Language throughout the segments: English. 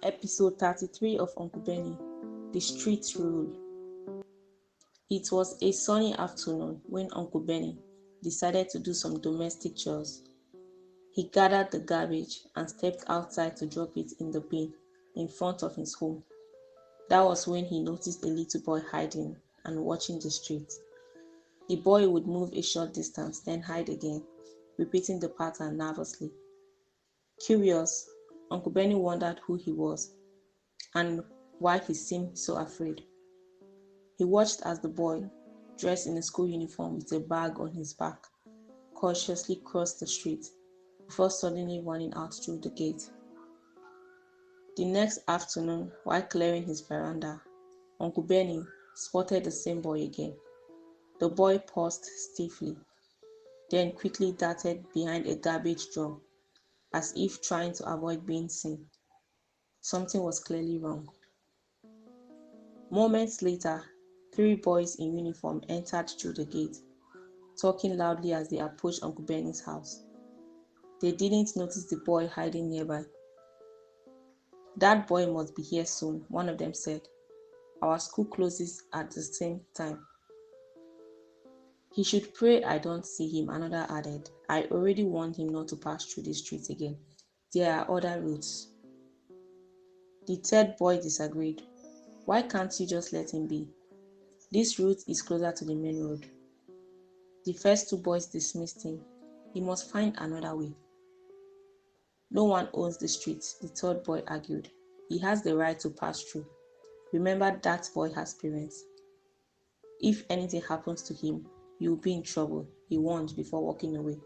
Episode 33 of Uncle Beni, The Street Rule. It was a sunny afternoon when Uncle Beni decided to do some domestic chores. He gathered the garbage and stepped outside to drop it in the bin in front of his home. That was when he noticed a little boy hiding and watching the street. The boy would move a short distance, then hide again, repeating the pattern nervously. Curious, Uncle Beni wondered who he was and why he seemed so afraid. He watched as the boy, dressed in a school uniform with a bag on his back, cautiously crossed the street before suddenly running out through the gate. The next afternoon, while clearing his veranda, Uncle Beni spotted the same boy again. The boy paused stiffly, then quickly darted behind a garbage drum, as if trying to avoid being seen. Something was clearly wrong. Moments later, three boys in uniform entered through the gate, talking loudly as they approached Uncle Benny's house. They didn't notice the boy hiding nearby. "That boy must be here soon," one of them said. "Our school closes at the same time." "He should pray I don't see him," another added. "I already warned him not to pass through the street again. There are other routes." The third boy disagreed. "Why can't you just let him be? This route is closer to the main road." The first two boys dismissed him. "He must find another way." "No one owns the street," the third boy argued. "He has the right to pass through. Remember, that boy has parents. If anything happens to him, you'll be in trouble," he warned before walking away.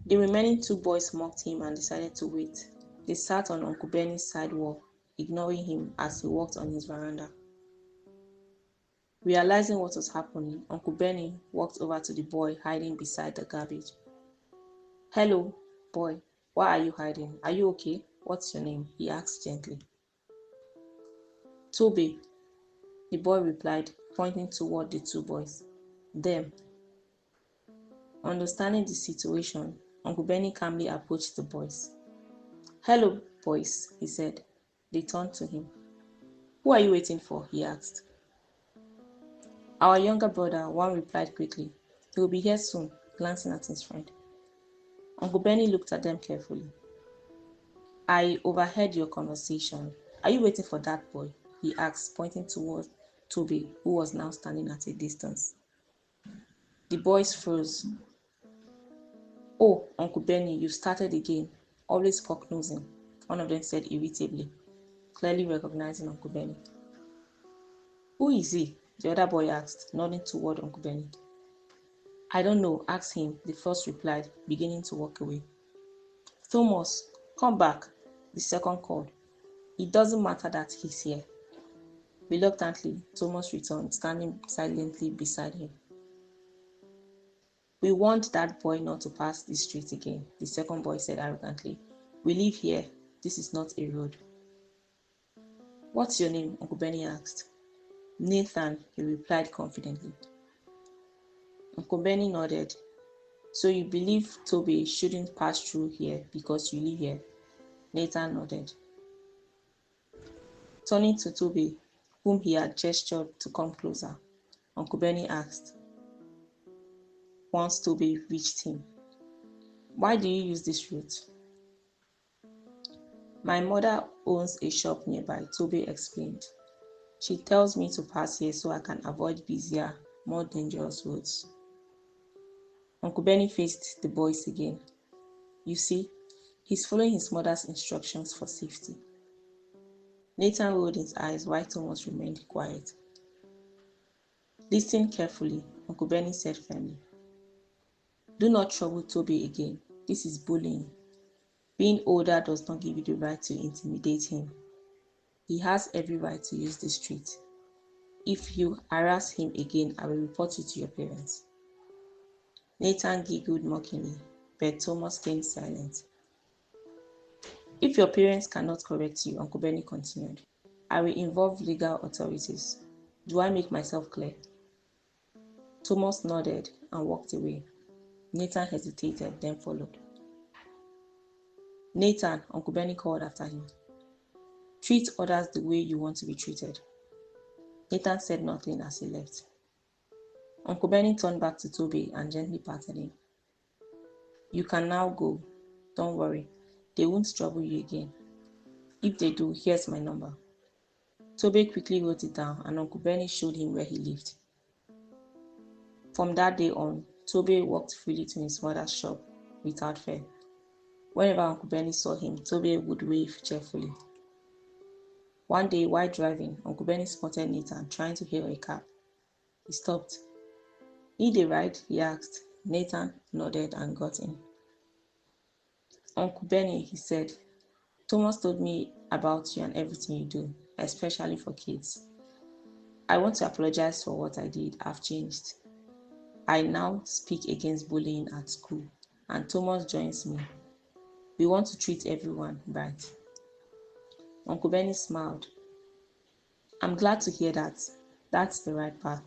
The remaining two boys mocked him and decided to wait. They sat on Uncle Benny's side wall, ignoring him as he walked on his veranda. Realizing what was happening, Uncle Benny walked over to the boy hiding beside the garbage. "Hello, boy. Why are you hiding? Are you okay? What's your name?" he asked gently. "Toby," the boy replied, pointing toward the two boys. "Them." Understanding the situation, Uncle Benny calmly approached the boys. "Hello, boys," he said. They turned to him. "Who are you waiting for?" he asked. "Our younger brother," one replied quickly. "He will be here soon," glancing at his friend. Uncle Benny looked at them carefully. "I overheard your conversation. Are you waiting for that boy?" he asked, pointing towards Toby, who was now standing at a distance. The boys froze. "Oh, Uncle Benny, you've started again. Always cock-nosing," one of them said irritably, clearly recognizing Uncle Benny. "Who is he?" the other boy asked, nodding toward Uncle Benny. "I don't know, ask him," the first replied, beginning to walk away. "Thomas, come back," the second called. "It doesn't matter that he's here." Reluctantly, Thomas returned, standing silently beside him. "We want that boy not to pass this street again," the second boy said arrogantly. "We live here. This is not a road." "What's your name?" Uncle Benny asked. "Nathan," he replied confidently. Uncle Benny nodded. "So you believe Toby shouldn't pass through here because you live here?" Nathan nodded. Turning to Toby, whom he had gestured to come closer, Uncle Benny asked, once Toby reached him, "Why do you use this route?" "My mother owns a shop nearby," Toby explained. "She tells me to pass here so I can avoid busier, more dangerous roads." Uncle Benny faced the boys again. "You see, he's following his mother's instructions for safety." Nathan rolled his eyes while Thomas remained quiet. "Listen carefully," Uncle Benny said firmly. "Do not trouble Toby again. This is bullying. Being older does not give you the right to intimidate him. He has every right to use the street. If you harass him again, I will report you to your parents." Nathan giggled mockingly, but Thomas stayed silent. "If your parents cannot correct you," Uncle Benny continued, "I will involve legal authorities. Do I make myself clear?" Thomas nodded and walked away. Nathan hesitated, then followed. Nathan, Uncle Beni called after him. Treat others the way you want to be treated. Nathan said nothing as he left. Uncle Beni turned back to Toby and gently patted him. You can now go. Don't worry. They won't trouble you again. If they do, here's my number. Toby quickly wrote it down and Uncle Beni showed him where he lived. From that day on, Toby walked freely to his mother's shop without fear. Whenever Uncle Beni saw him, Toby would wave cheerfully. One day, while driving, Uncle Beni spotted Nathan trying to hail a cab. He stopped. Need a ride? He asked. Nathan nodded and got in. Uncle Beni, he said, Thomas told me about you and everything you do, especially for kids. I want to apologize for what I did. I've changed. I now speak against bullying at school, and Thomas joins me. We want to treat everyone right. Uncle Beni smiled. I'm glad to hear that. That's the right path.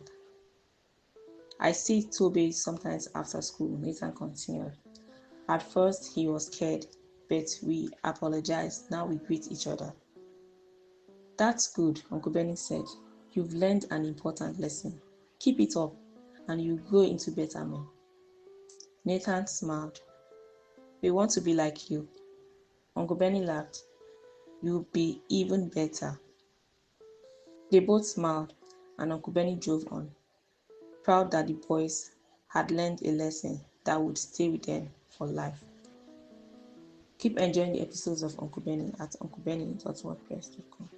I see Toby sometimes after school, Nathan continued. At first, he was scared, but we apologized. Now we greet each other. That's good, Uncle Beni said. You've learned an important lesson. Keep it up, and you'll grow into better men. Nathan smiled. We want to be like you. Uncle Beni laughed. You'll be even better. They both smiled, and Uncle Beni drove on, proud that the boys had learned a lesson that would stay with them for life. Keep enjoying the episodes of Uncle Beni at unclebeni.wordpress.com.